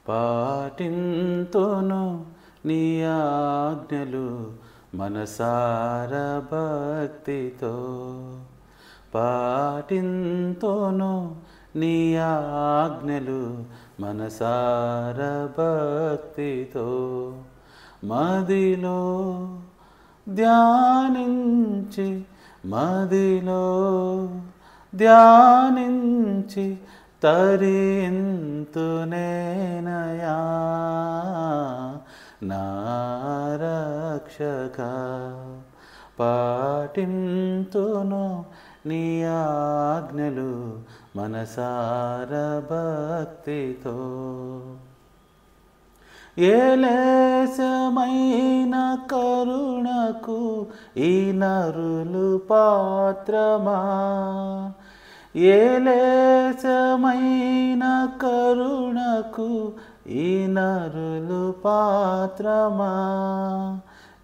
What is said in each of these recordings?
పాటింతును నీ ఆజ్ఞలు మనసార భక్తితో. పాటింతును నీ ఆజ్ఞలు మనసార భక్తితో. మదిలో ధ్యానించి మదిలో ధ్యానించి తరింతునేనయా నా రక్షక. పాటింతును నీ ఆజ్ఞలు మనసార భక్తితో. ఏలేశమైన కరుణకు ఈ నరులు పాత్రమా. ఏలేశమైన కరుణకు ఈ నరులు పాత్రమా.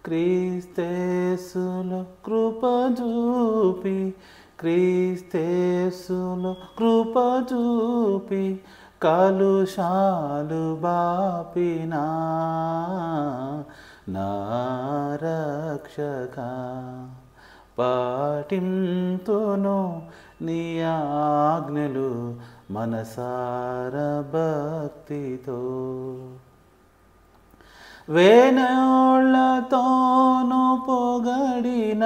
క్రీస్తేసులో కృప చూపి క్రీస్తేసులో కృప చూపి కలుషాలు బాపినా నా రక్షక. పాటింతును నీ ఆజ్ఞలు మనసార భక్తితో. వేనోళ్ళతోను పొగడిన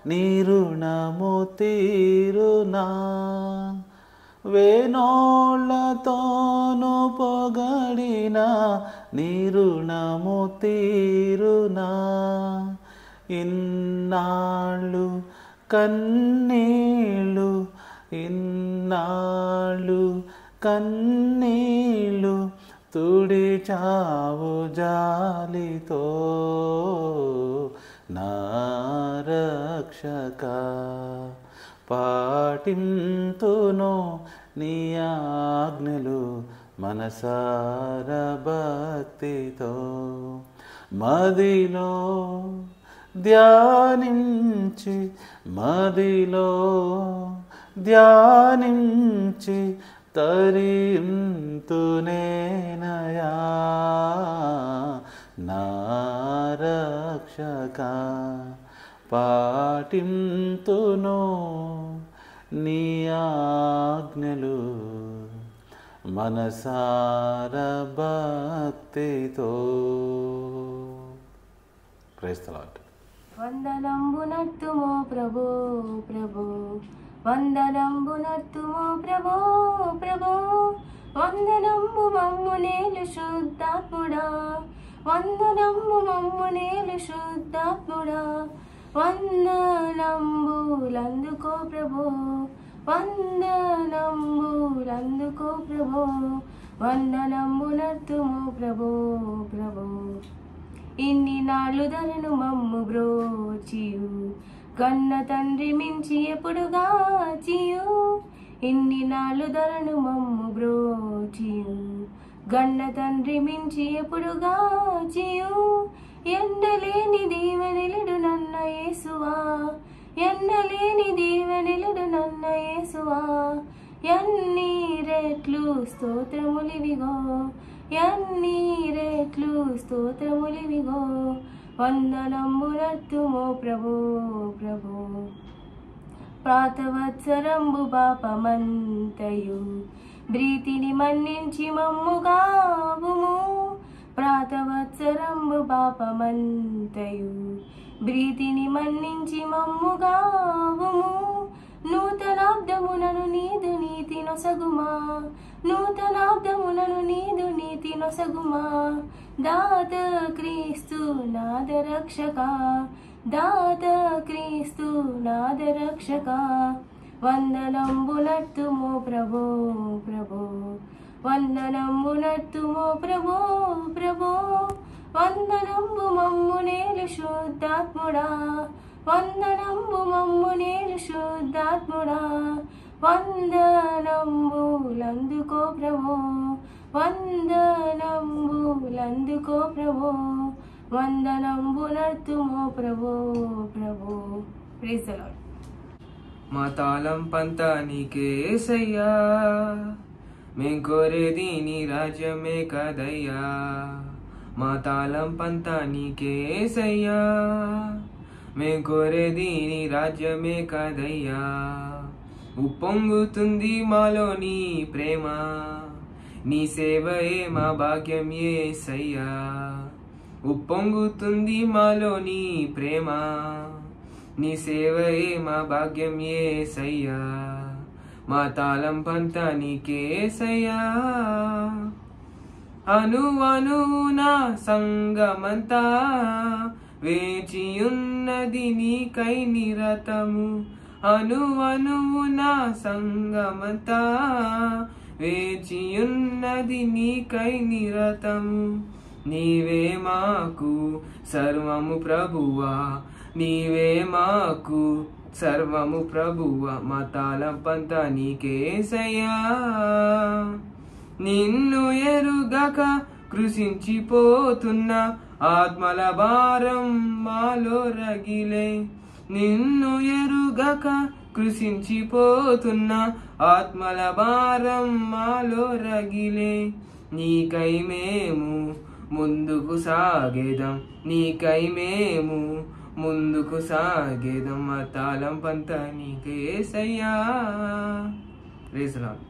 నీ రుణము తీరునా. వేనోళ్ళతోను పొగడిన నీ రుణము తీరునా. ఇన్నాళ్ళు కన్నీళ్ళు ఇన్నాళ్ళు కన్నీళ్ళు తుడిచావు జాలితో నా రక్షక. పాటింతును నీ ఆజ్ఞలు మనసార భక్తితో. మదిలో ధ్యానించి మదిలో ధ్యానించి తరింతునేనయా నా రక్షక. పాటింతును నీ ఆజ్ఞలు మనసార భక్తితో. Praise the lord. వందనంబు నర్తుమో ప్రభో ప్రభో, వందనంబు నర్తుమో ప్రభో ప్రభో, వందనంబు మమ్ము నేలు శుద్ధాత్ముడా, వందనంబు మమ్ము నేలు శుద్ధాత్ముడా. వందనంబులందుకో ప్రభో, వందనంబులందుకో ప్రభో, వందనంబు నర్తుమో ప్రభో ప్రభో. ఇన్ని నాళ్ళు ధరను మమ్ము బ్రోచియు, కన్న తండ్రి మించి ఎప్పుడుగాచియు. ఇన్ని నాళ్ళు ధరను మమ్ము బ్రోచియు, గన్న తండ్రి మించి ఎప్పుడుగాచియు. ఎండలేని దీవెనెలుడు నన్న యేసువా, ఎండలేని దీవెనెలుడు నన్న యేసువా. ఎన్ని రెట్లు స్తోత్రములివిగో, ఎన్ని రెట్లు స్తోత్రములివిగో. వందనంబునర్తుమో ప్రభో ప్రభో. ప్రాతవత్సరంబు పాపమంతయు బ్రీతిని మన్నించి మమ్ముగావుము. ప్రాతవత్సరంబు పాపమంతయు బ్రీతిని మన్నించి మమ్ముగావుము. నూతనాబ్దమునను నీదు నీతి నొసగుమా, నూతనాబ్దమునను నీదు నీతి నొసగుమా. దాత క్రీస్తు నాద రక్షక, దాత క్రీస్తు నాద రక్షక. వందనంబునర్తుమో ప్రభో ప్రభో, వందనంబునర్తుమో ప్రభో ప్రభో. వందనంబు మమ్ము నేలు శుద్ధాత్ముడా, వందనంబు మమ్ము నేలు శుద్ధాత్ముడా. వందనంబులందుకో ప్రభో, వందనంబులందుకో ప్రభో, వందనంబునర్తుమో ప్రభో ప్రభో. Praise the Lord. మా తాళం పంతా నీకే యేసయ్యా, మేం కోరేది నీ రాజ్యమే కదయ్యా, మా తాళంపంతా నీకేసయ్యా. మేం కోరేది నీ రాజ్యమే కదయ్యా, ఉప్పొంగుతుంది మాలో నీ ప్రేమ, నీ సేవయే మా భాగ్యం యేసయ్యా. ఉప్పొంగుతుంది మాలో నీ ప్రేమ, నీ సేవయే మా భాగ్యం యేసయ్యా. మా తాళంపంతా నీకేసయ్యా. అనువనువున సంగమంతా వేచియున్నది నీకై నిరతము, అనువనువున సంగమంతా వేచియున్నది నీకై నిరతము. నీవే మాకు సర్వము ప్రభువా, నీవే మాకు సర్వము ప్రభువా, మా తాళంపంతా నీకేసయ్యా. నిన్ను ఎరుగక కృషించిపోతున్న ఆత్మల భారం మాలో రగిలే, నిన్ను ఎరుగక కృషించిపోతున్న ఆత్మల భారం మాలో రగిలే. నీకై మేము ముందుకు సాగేదం, నీకై మేము ముందుకు సాగేదం, మా తాళంపంతా నీకేసయ్యా. Praise the lord.